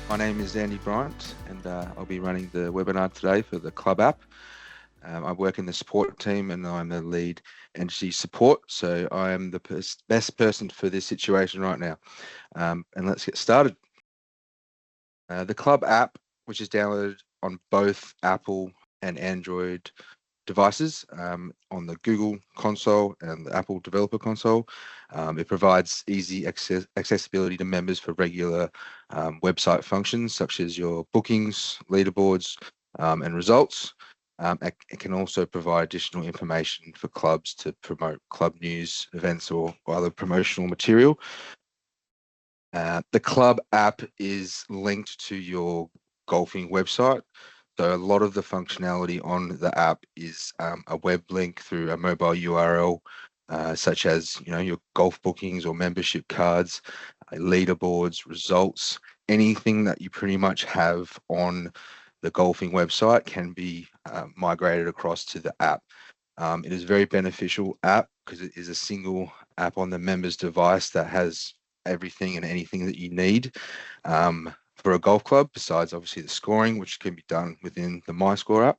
My name is Andy Bryant, and I'll be running the webinar today for the Club app. I work in the support team, and I'm the lead entity support, so I am the best person for this situation right now. And let's get started. The Club app, which is downloaded on both Apple and Android devices, on the Google console and the Apple developer console. It provides easy accessibility to members for regular website functions such as your bookings, leaderboards, and results. It can also provide additional information for clubs to promote club news, events, or other promotional material. The club app is linked to your golfing website. So a lot of the functionality on the app is a web link through a mobile URL, such as your golf bookings or membership cards, leaderboards, results, anything that you pretty much have on the golfing website can be migrated across to the app. It is a very beneficial app because it is a single app on the member's device that has everything and anything that you need for a golf club, besides obviously the scoring, which can be done within the MyScore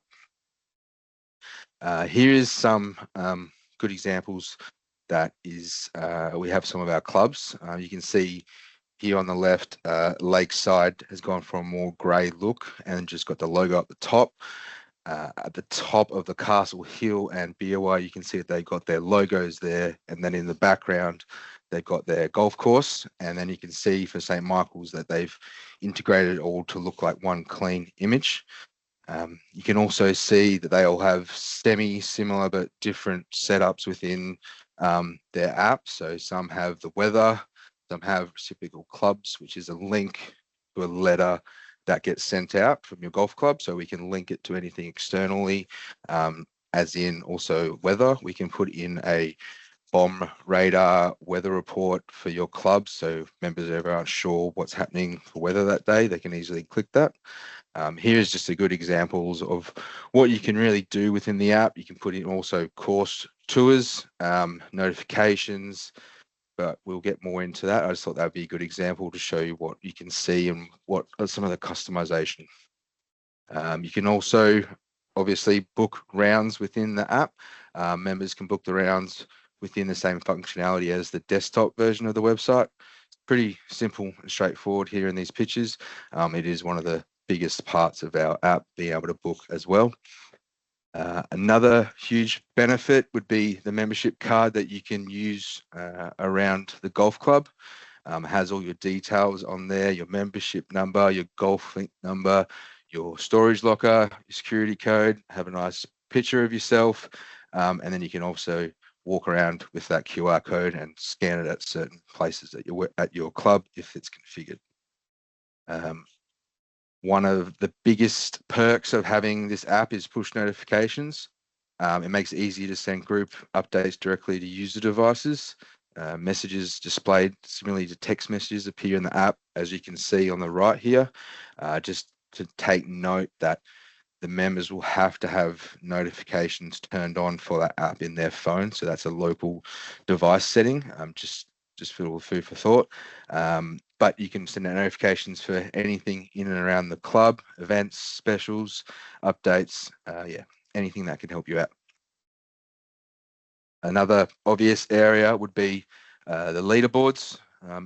app. Here is some good examples that is, we have some of our clubs. You can see here on the left, Lakeside has gone for a more grey look and just got the logo at the top. At the top of the Castle Hill and BOI, you can see that they got their logos there, and then in the background, they've got their golf course, and then you can see for St. Michael's that they've integrated it all to look like one clean image. You can also see that they all have semi-similar but different setups within their app. So some have the weather, some have reciprocal clubs, which is a link to a letter that gets sent out from your golf club, so we can link it to anything externally, as in also weather. We can put in a bomb radar weather report for your club, so if members ever aren't sure what's happening for weather that day, they can easily click that. Here's just a good examples of what you can really do within the app. You can put in also course tours, notifications, but we'll get more into that. I just thought that would be a good example to show you what you can see and what are some of the customization. You can also obviously book rounds within the app. Members can book the rounds within the same functionality as the desktop version of the website. It's pretty simple and straightforward here in these pictures. It is one of the biggest parts of our app, being able to book as well. Another huge benefit would be the membership card that you can use around the golf club. Has all your details on there, your membership number, your golf link number, your storage locker, your security code, have a nice picture of yourself, and then you can also walk around with that QR code and scan it at certain places at your club if it's configured. One of the biggest perks of having this app is push notifications. It makes it easy to send group updates directly to user devices. Messages displayed similarly to text messages appear in the app, as you can see on the right here. Just to take note that the members will have to have notifications turned on for that app in their phone. So that's a local device setting, just for food for thought. But you can send out notifications for anything in and around the club, events, specials, updates, anything that can help you out. Another obvious area would be the leaderboards.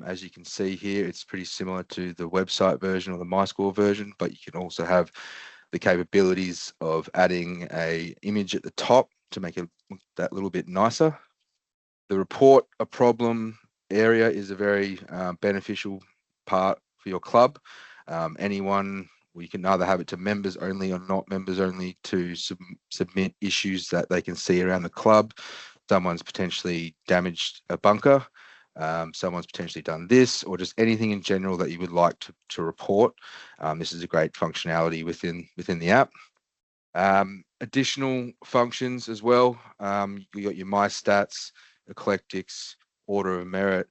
As you can see here, it's pretty similar to the website version or the MyScore version, but you can also have the capabilities of adding an image at the top to make it look that little bit nicer. The report a problem area is a very beneficial part for your club. We can either have it to members only or not members only to submit issues that they can see around the club. Someone's potentially damaged a bunker, someone's potentially done this, or just anything in general that you would like to report. This is a great functionality within the app. Additional functions as well. You got your My Stats, Eclectics, Order of Merit,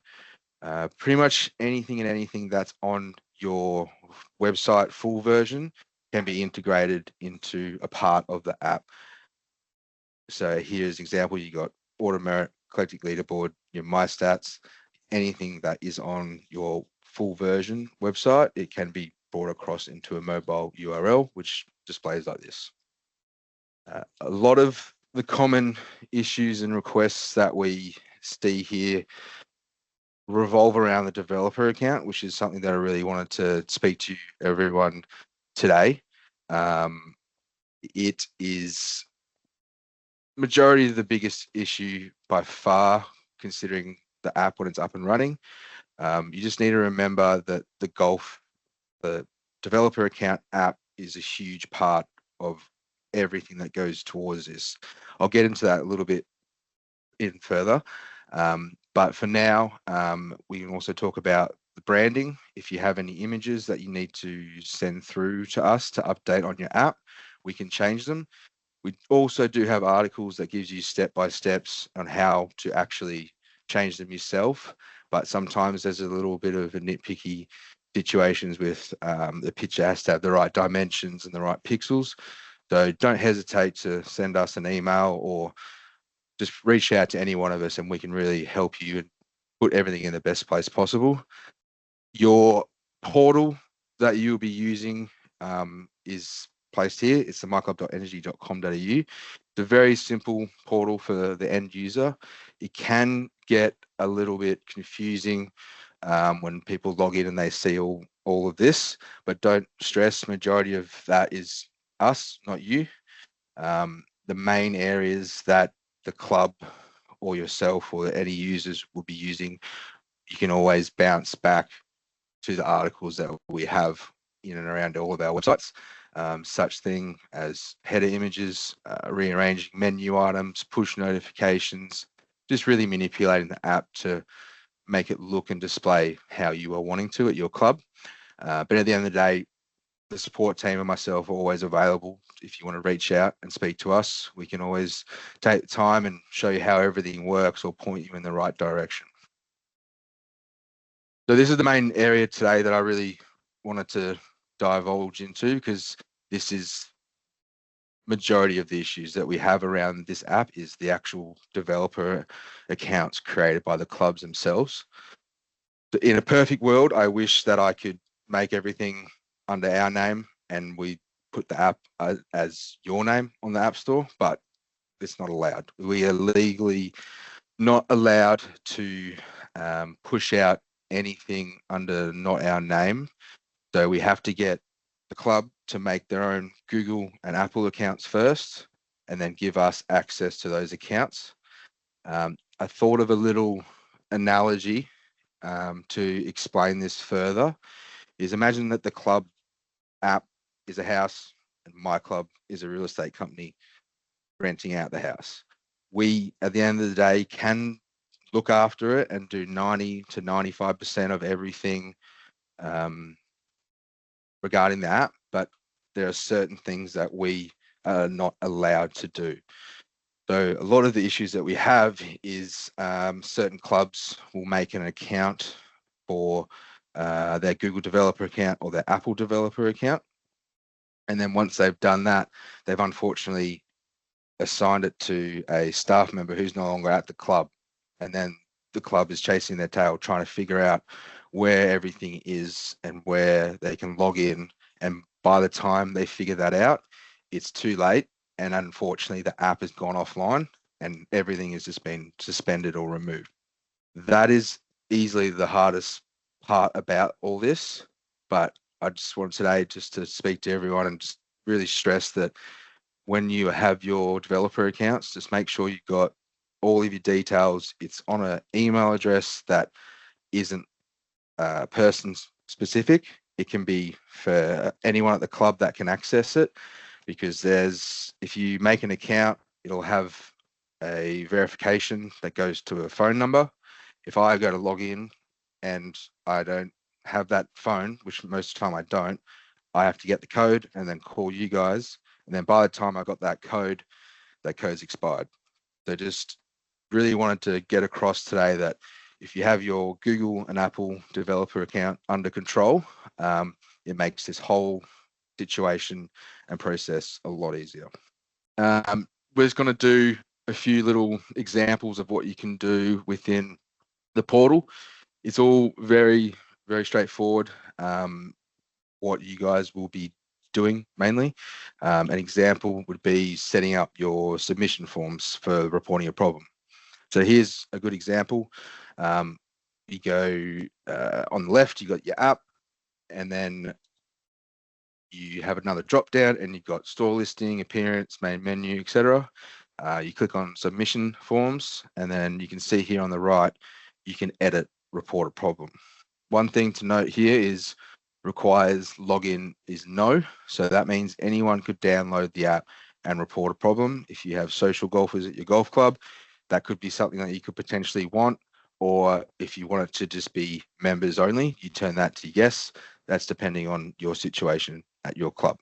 pretty much anything and anything that's on your website full version can be integrated into a part of the app. So here's an example. You got Order of Merit, Eclectic Leaderboard, your My Stats, anything that is on your full version website, it can be brought across into a mobile URL, which displays like this. A lot of the common issues and requests that we see here revolve around the developer account, which is something that I really wanted to speak to everyone today. It is majority of the biggest issue by far, considering the app when it's up and running. You just need to remember that the developer account app is a huge part of everything that goes towards this. I'll get into that a little bit in further. But for now, we can also talk about the branding. If you have any images that you need to send through to us to update on your app, we can change them. We also do have articles that gives you step-by-steps on how to actually change them yourself. But sometimes there's a little bit of a nitpicky situations with the picture has to have the right dimensions and the right pixels. So don't hesitate to send us an email or just reach out to any one of us and we can really help you and put everything in the best place possible. Your portal that you'll be using is placed here. It's the myclub.energy.com.au. It's a very simple portal for the end user. It can get a little bit confusing when people log in and they see all of this, but don't stress. Majority of that is us, not you. The main areas that the club or yourself or any users will be using, you can always bounce back to the articles that we have in and around all of our websites, such thing as header images, rearranging menu items, push notifications, just really manipulating the app to make it look and display how you are wanting to at your club. But at the end of the day, the support team and myself are always available. If you want to reach out and speak to us, we can always take the time and show you how everything works or point you in the right direction. So this is the main area today that I really wanted to divulge into, because this is majority of the issues that we have around this app is the actual developer accounts created by the clubs themselves. In a perfect world, I wish that I could make everything under our name and we put the app as your name on the App Store, but it's not allowed. We are legally not allowed to push out anything under not our name. So we have to get the club to make their own Google and Apple accounts first and then give us access to those accounts. I thought of a little analogy to explain this further. Is imagine that the club app is a house and MiClub is a real estate company renting out the house. We, at the end of the day, can look after it and do 90 to 95% of everything regarding the app, but there are certain things that we are not allowed to do. So a lot of the issues that we have is certain clubs will make an account for their Google developer account or their Apple developer account. And then once they've done that, they've unfortunately assigned it to a staff member who's no longer at the club. And then the club is chasing their tail, trying to figure out where everything is and where they can log in. And by the time they figure that out, it's too late. And unfortunately, the app has gone offline and everything has just been suspended or removed. That is easily the hardest part about all this. But I just wanted today just to speak to everyone and just really stress that when you have your developer accounts, just make sure you've got all of your details. It's on an email address that isn't person specific. It can be for anyone at the club that can access it, because if you make an account, it'll have a verification that goes to a phone number. If I go to log in and I don't have that phone, which most of the time I don't, I have to get the code and then call you guys. And then by the time I got that code's expired. So just really wanted to get across today that if you have your Google and Apple developer account under control, it makes this whole situation and process a lot easier. We're just going to do a few little examples of what you can do within the portal. It's all very, very straightforward. what you guys will be doing mainly. An example would be setting up your submission forms for reporting a problem. So here's a good example. You go on the left, you got your app, and then you have another drop down and you've got store listing, appearance, main menu, etc. You click on submission forms, and then you can see here on the right, you can edit report a problem. One thing to note here is requires login is no. So that means anyone could download the app and report a problem. If you have social golfers at your golf club, that could be something that you could potentially want. Or if you want it to just be members only, you turn that to yes. That's depending on your situation at your club.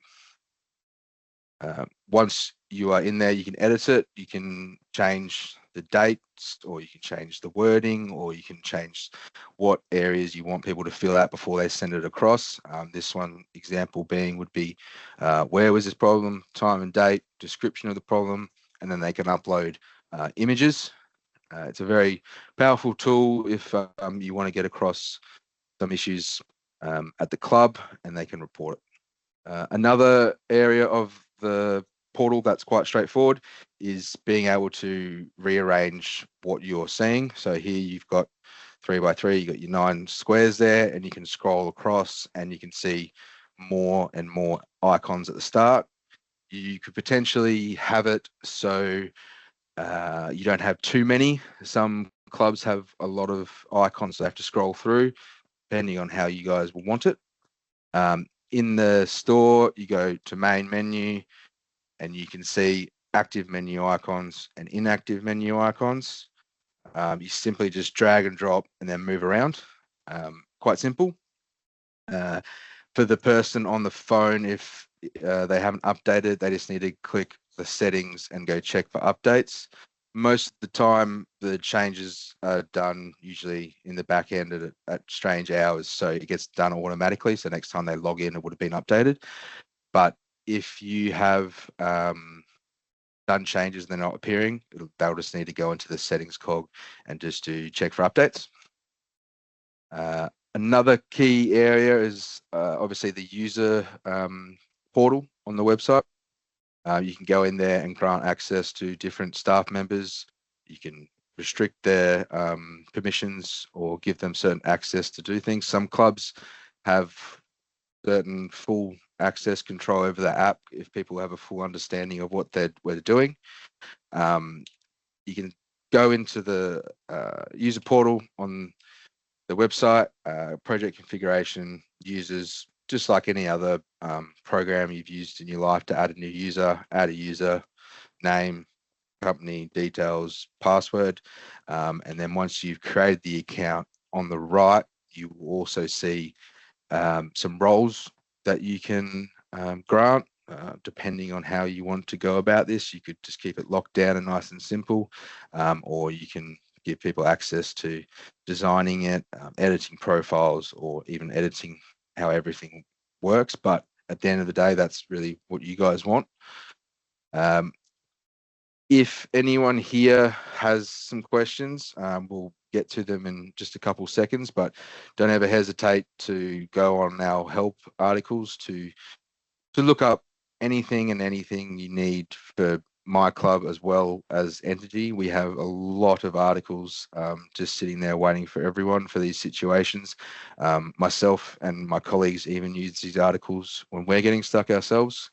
Once you are in there, you can edit it. You can change the dates, or you can change the wording, or you can change what areas you want people to fill out before they send it across. This one example being would be where was this problem, time and date, description of the problem, and then they can upload images. It's a very powerful tool if you want to get across some issues at the club, and they can report it. Another area of the portal that's quite straightforward is being able to rearrange what you're seeing. So here you've got 3x3, you've got your 9 squares there, and you can scroll across and you can see more and more icons at the start. You could potentially have it so you don't have too many. Some clubs have a lot of icons they have to scroll through, depending on how you guys will want it. In the store, you go to main menu and you can see active menu icons and inactive menu icons. You simply just drag and drop and then move around. Quite simple. For the person on the phone, if they haven't updated, they just need to click the settings and go check for updates. Most of the time, the changes are done usually in the back end at strange hours, so it gets done automatically. So next time they log in, it would have been updated. But if you have done changes and they're not appearing, they'll just need to go into the settings cog and just to check for updates. Another key area is obviously the user portal on the website. You can go in there and grant access to different staff members. You can restrict their permissions or give them certain access to do things. Some clubs have certain full access control over the app if people have a full understanding of what they're doing. You can go into the user portal on the website, project configuration, users, just like any other program you've used in your life to add a new user, add a user, name, company details, password. And then once you've created the account, on the right, you will also see some roles that you can grant. Depending on how you want to go about this, you could just keep it locked down and nice and simple, or you can give people access to designing it, editing profiles, or even editing how everything works. But at the end of the day, that's really what you guys want. If anyone here has some questions, we'll get to them in just a couple seconds, but don't ever hesitate to go on our help articles to look up anything and anything you need for MiClub as well as Entity. We have a lot of articles just sitting there waiting for everyone for these situations. Myself and my colleagues even use these articles when we're getting stuck ourselves.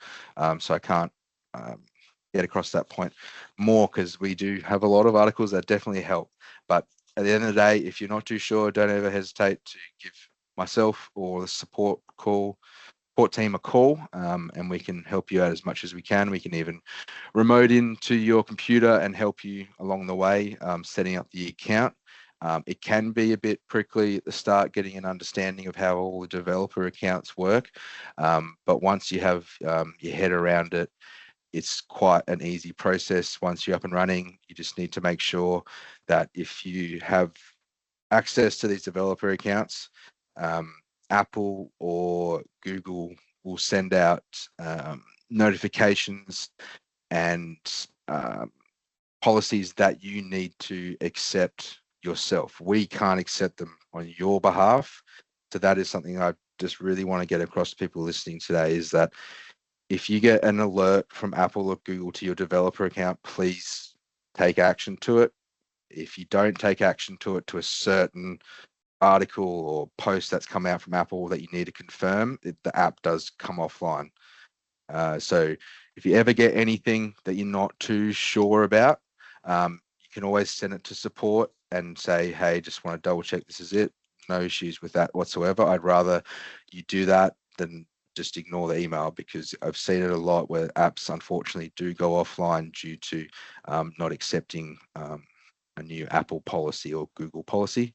So I can't get across that point more, because we do have a lot of articles that definitely help. But at the end of the day, if you're not too sure, don't ever hesitate to give myself or the support team a call, and we can help you out as much as we can. We can even remote into your computer and help you along the way, setting up the account. It can be a bit prickly at the start, getting an understanding of how all the developer accounts work. But once you have your head around it, it's quite an easy process. Once you're up and running, you just need to make sure that if you have access to these developer accounts, Apple or Google will send out notifications and policies that you need to accept yourself. We can't accept them on your behalf. So that is something I just really want to get across to people listening today is that if you get an alert from Apple or Google to your developer account, please take action to it. If you don't take action to it to a certain article or post that's come out from Apple that you need to confirm, the app does come offline. So if you ever get anything that you're not too sure about, you can always send it to support and say, hey, just want to double check this is it. No issues with that whatsoever. I'd rather you do that than just ignore the email, because I've seen it a lot where apps unfortunately do go offline due to not accepting a new Apple policy or Google policy.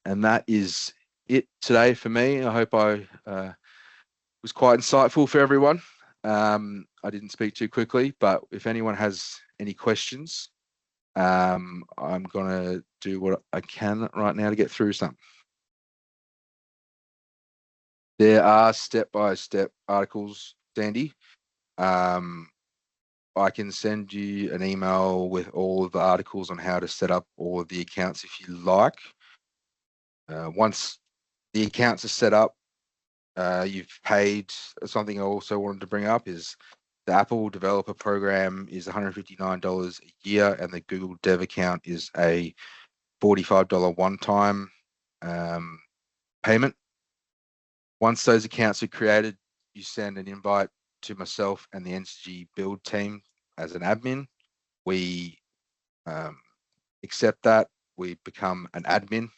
And that is it today for me. I hope I was quite insightful for everyone. I didn't speak too quickly, but if anyone has any questions, I'm going to do what I can right now to get through some. There are step-by-step articles, Sandy. I can send you an email with all of the articles on how to set up all of the accounts if you like. Once the accounts are set up, you've paid. Something I also wanted to bring up is the Apple developer program is $159 a year, and the Google Dev account is a $45 one-time payment. Once those accounts are created, you send an invite to myself and the NCG build team as an admin. We accept that. We become an admin.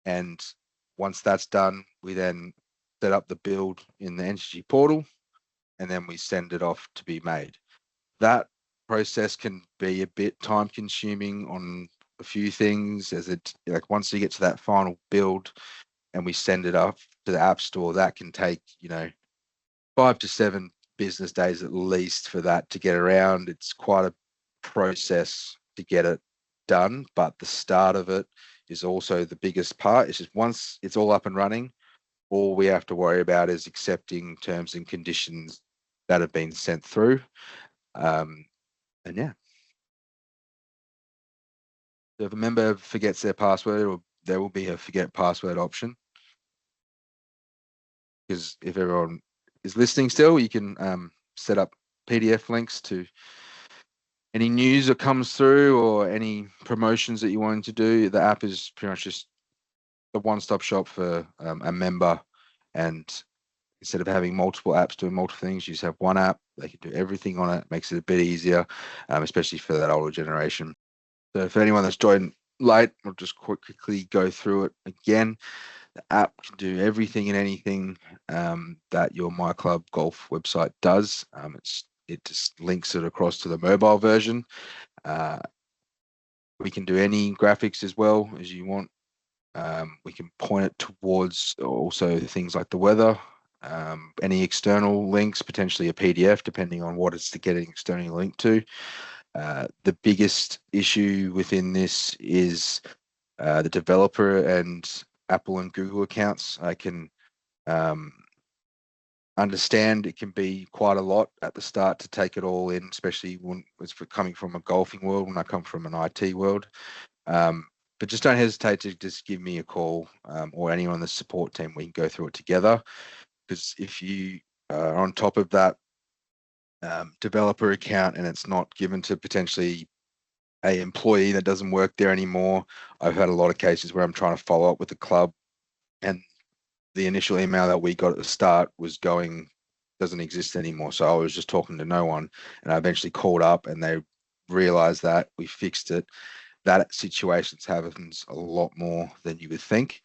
And once that's done, we then set up the build in the NCG portal, and then we send it off to be made. That process can be a bit time consuming on a few things, as it, like, once you get to that final build and we send it up to the App Store, that can take, 5 to 7 business days at least for that to get around. It's quite a process to get it done, but the start of it is also the biggest part. It's just once it's all up and running, all we have to worry about is accepting terms and conditions that have been sent through. And yeah. So if a member forgets their password, there will be a forget password option. Because if everyone is listening still, you can set up PDF links to any news that comes through or any promotions that you want to do. The app is pretty much just a one-stop shop for a member, and instead of having multiple apps doing multiple things, you just have one app. They can do everything on it. Makes it a bit easier, especially for that older generation. So for anyone that's joined late, we'll just quickly go through it again. The app can do everything and anything that your MiClub Golf website does. It just links it across to the mobile version. We can do any graphics as well as you want. We can point it towards also things like the weather, any external links, potentially a PDF, depending on what it's getting externally linked to. The biggest issue within this is the developer and Apple and Google accounts. I can understand it can be quite a lot at the start to take it all in, especially when it's coming from a golfing world, when I come from an IT world. But just don't hesitate to just give me a call or anyone on the support team. We can go through it together, because if you are on top of that developer account and it's not given to potentially a employee that doesn't work there anymore, I've had a lot of cases where I'm trying to follow up with the club, and the initial email that we got at the start doesn't exist anymore. So I was just talking to no one, and I eventually called up and they realized that we fixed it. That situation happens a lot more than you would think.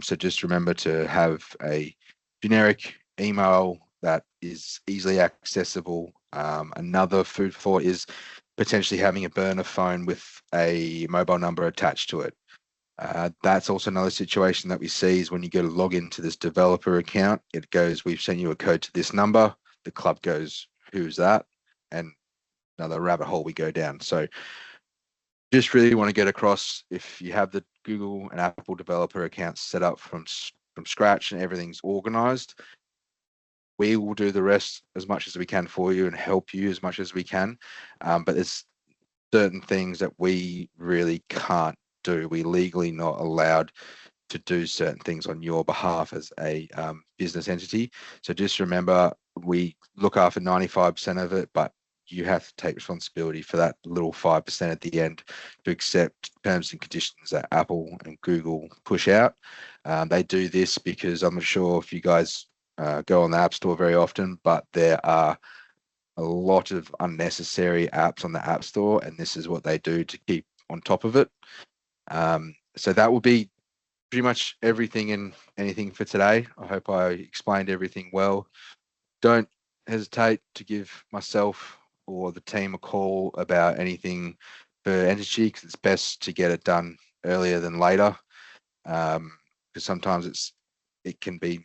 So just remember to have a generic email that is easily accessible. Another food for thought is potentially having a burner phone with a mobile number attached to it. That's also another situation that we see is when you go to log into this developer account, it goes, we've sent you a code to this number. The club goes, who's that? And another rabbit hole we go down. So just really want to get across, if you have the Google and Apple developer accounts set up from scratch and everything's organized, we will do the rest as much as we can for you and help you as much as we can. But there's certain things that we really can't do. We legally not allowed to do certain things on your behalf as a business entity. So just remember, we look after 95% of it, but you have to take responsibility for that little 5% at the end to accept terms and conditions that Apple and Google push out. They do this because I'm not sure if you guys go on the App Store very often, but there are a lot of unnecessary apps on the App Store, and this is what they do to keep on top of it. So that will be pretty much everything and anything for today. I hope I explained everything well. Don't hesitate to give myself or the team a call about anything for energy, because it's best to get it done earlier than later. Because sometimes it can be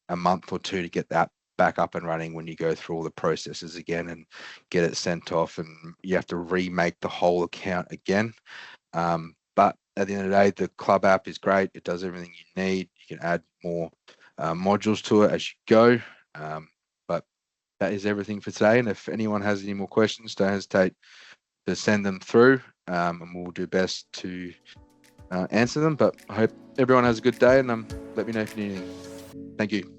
a month or two to get that back up and running when you go through all the processes again and get it sent off, and you have to remake the whole account again. But at the end of the day, the Club app is great. It does everything you need. You can add more modules to it as you go. But that is everything for today. And if anyone has any more questions, don't hesitate to send them through, and we'll do best to answer them. But I hope everyone has a good day, and let me know if you need anything. Thank you.